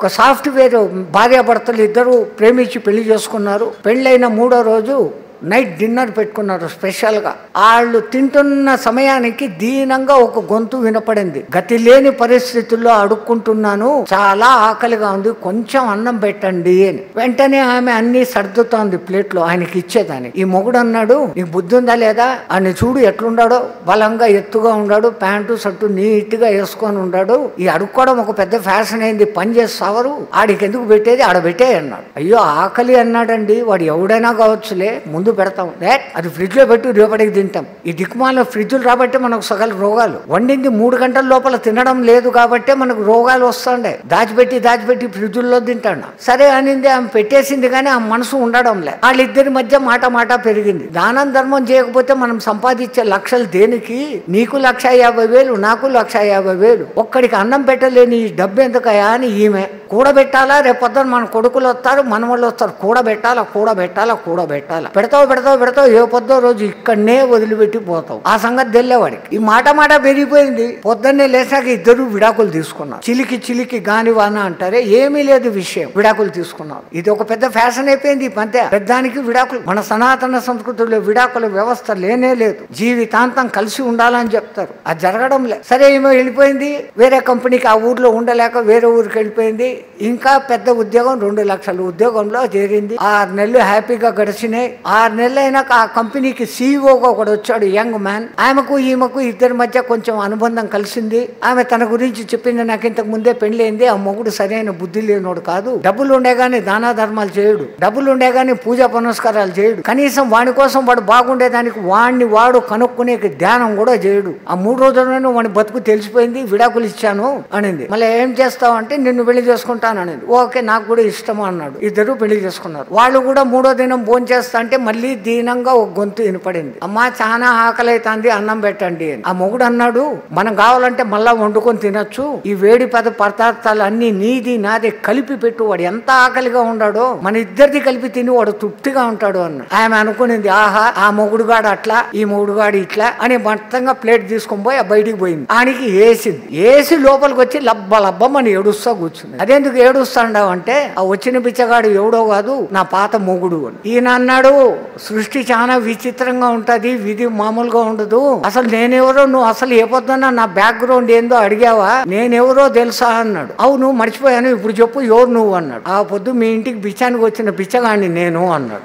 ఒక సాఫ్ట్వేర్ భార్యాభర్తలు ఇద్దరు ప్రేమించి పెళ్లి చేసుకున్నారు. పెళ్ళైన 3వ రోజు నైట్ డిన్నర్ పెట్టుకున్నారు స్పెషల్గా. వాళ్ళు తింటున్న సమయానికి దీనంగా ఒక గొంతు వినపడింది. గతి లేని పరిస్థితుల్లో అడుక్కుంటున్నాను, చాలా ఆకలిగా ఉంది, కొంచెం అన్నం పెట్టండి అని. వెంటనే ఆమె అన్ని సర్దుతోంది ప్లేట్లో ఆయనకి ఇచ్చేదానికి. ఈ మొగుడు అన్నాడు, నీకు బుద్ధి ఉందా లేదా, ఆయన చూడు ఎట్లుండాడో, బలంగా ఎత్తుగా ఉన్నాడు, ప్యాంటు షర్టు నీట్ గా వేసుకొని ఉన్నాడు, ఈ అడుక్కోవడం ఒక పెద్ద ఫ్యాషన్ అయింది, పని చేస్తావరు, ఆడికి ఎందుకు పెట్టేది, ఆడ పెట్టే అన్నాడు. అయ్యో ఆకలి అన్నాడండి, వాడు ఎవడైనా కావచ్చులే, ముందు పెడతాం, అది ఫ్రిడ్జ్ లో పెట్టి రేపటికి తింటాం. ఈ దిక్కుమాల ఫ్రిడ్జ్లు రాబట్టే మనకు సగల రోగాలు. వండింది 3 గంటల లోపల తినడం లేదు కాబట్టే మనకు రోగాలు వస్తుండే. దాచిపెట్టి ఫ్రిడ్జుల్లో తింటాడు. సరే అనింది, ఆమె పెట్టేసింది కానీ ఆ మనసు ఉండడం లే. వాళ్ళిద్దరి మధ్య మాట పెరిగింది. దానం ధర్మం చేయకపోతే మనం సంపాదించే లక్షలు దేనికి, నీకు 1,50,000 నాకు 1,50,000, ఒక్కడికి అన్నం పెట్టలేని ఈ డబ్బు ఎందుకయా అని ఈమె. కూడబెట్టాలా, రేపొద్దున మన కొడుకులు వస్తారు, మనవాళ్ళు వస్తారు, కూడబెట్టాలా. పెడతావు ఏ పొద్దో రోజు ఇక్కడనే వదిలిపెట్టి పోతావు. ఆ సంగతి తెల్లేవాడికి. ఈ మాట పెరిగిపోయింది. పొద్దున్నే లేచాక ఇద్దరు విడాకులు తీసుకున్నారు. చిలికి గానివాన అంటారే, ఏమీ లేదు విషయం, విడాకులు తీసుకున్నారు. ఇది ఒక పెద్ద ఫ్యాషన్ అయిపోయింది. ఈ మధ్య పెద్దానికి విడాకులు. మన సనాతన సంస్కృతిలో విడాకుల వ్యవస్థ లేనే లేదు. జీవితాంతం కలిసి ఉండాలని చెప్తారు, అది జరగడం లేదు. సరే ఏమో వెళ్ళిపోయింది వేరే కంపెనీకి, ఆ ఊర్లో ఉండలేక వేరే ఊరికి వెళ్ళిపోయింది. ఇంకా పెద్ద ఉద్యోగం, 2 లక్షల ఉద్యోగంలో చేరింది. 6 నెలలు హ్యాపీగా గడిచినాయి. 6 నెలలు అయినాక ఆ కంపెనీకి సీఈఓగా ఒకడు వచ్చాడు, యంగ్ మ్యాన్. ఆమెకు ఈమెకు ఇద్దరి మధ్య కొంచెం అనుబంధం కలిసింది. ఆమె తన గురించి చెప్పింది, నాకు ఇంతకు ముందే పెళ్ళైంది, ఆ మొగుడు సరైన బుద్ధి లేనోడు కాదు, డబ్బులు ఉండేగాని దానా ధర్మాలు చేయడు, డబ్బులు ఉండేగాని పూజా పునస్కారాలు చేయడు, కనీసం వాడి కోసం వాడు బాగుండేదానికి వాడు కనుక్కునే ధ్యానం కూడా చేయడు. ఆ 3 రోజుల్లోనే వాడి బతుకు తెలిసిపోయింది, విడాకులు ఇచ్చాను అనింది. మళ్ళీ ఏం చేస్తావు అంటే, నిన్ను పెళ్లి చేసుకుంటాను అనింది. ఓకే నాకు కూడా ఇష్టము అన్నాడు. ఇద్దరు పెళ్లి చేసుకున్నారు. వాళ్ళు కూడా 3వ దినం భోజనం చేస్తా అంటే మళ్ళీ దీనంగా ఒక గొంతు వినపడింది, అమ్మా చాలా ఆకలి అవుతుంది, అన్నం పెట్టండి అని. ఆ మొగుడు అన్నాడు, మనం కావాలంటే మళ్ళా వండుకొని తినొచ్చు, ఈ వేడి పదార్థాలు అన్ని నీది నాది కలిపి పెట్టు, వాడు ఎంత ఆకలిగా ఉన్నాడో మన ఇద్దరిది కలిపి తిని వాడు తృప్తిగా ఉంటాడు అన్నాడు. ఆమె అనుకునింది, ఆహా ఆ మొగుడుగాడు అట్లా, ఈ మొగుడుగాడు ఇట్లా అని మొత్తంగా ప్లేట్ తీసుకొని పోయి బయటికి పోయింది. ఆయనకి ఏసి లోపలికి వచ్చి లబ్బమని ఏడుస్తా కూర్చుంది. అదెందుకు ఏడుస్తాండావు అంటే, ఆ వచ్చిన బిచ్చగాడు ఎవడో కాదు, నా పాత మొగుడు అని. ఈయన అన్నాడు, సృష్టి చాలా విచిత్రంగా ఉంటది, విధి మామూలుగా ఉండదు, అసలు నేనెవరో, నువ్వు అసలు ఏ పొద్దున్నా నా బ్యాక్గ్రౌండ్ ఏందో అడిగావా, నేనెవరో తెలుసా అన్నాడు. అవును మర్చిపోయాను, ఇప్పుడు చెప్పు ఎవరు నువ్వు అన్నాడు. ఆ పొద్దు మీ ఇంటికి బిచ్చానికి వచ్చిన బిచ్చగాడిని నేను అన్నాడు.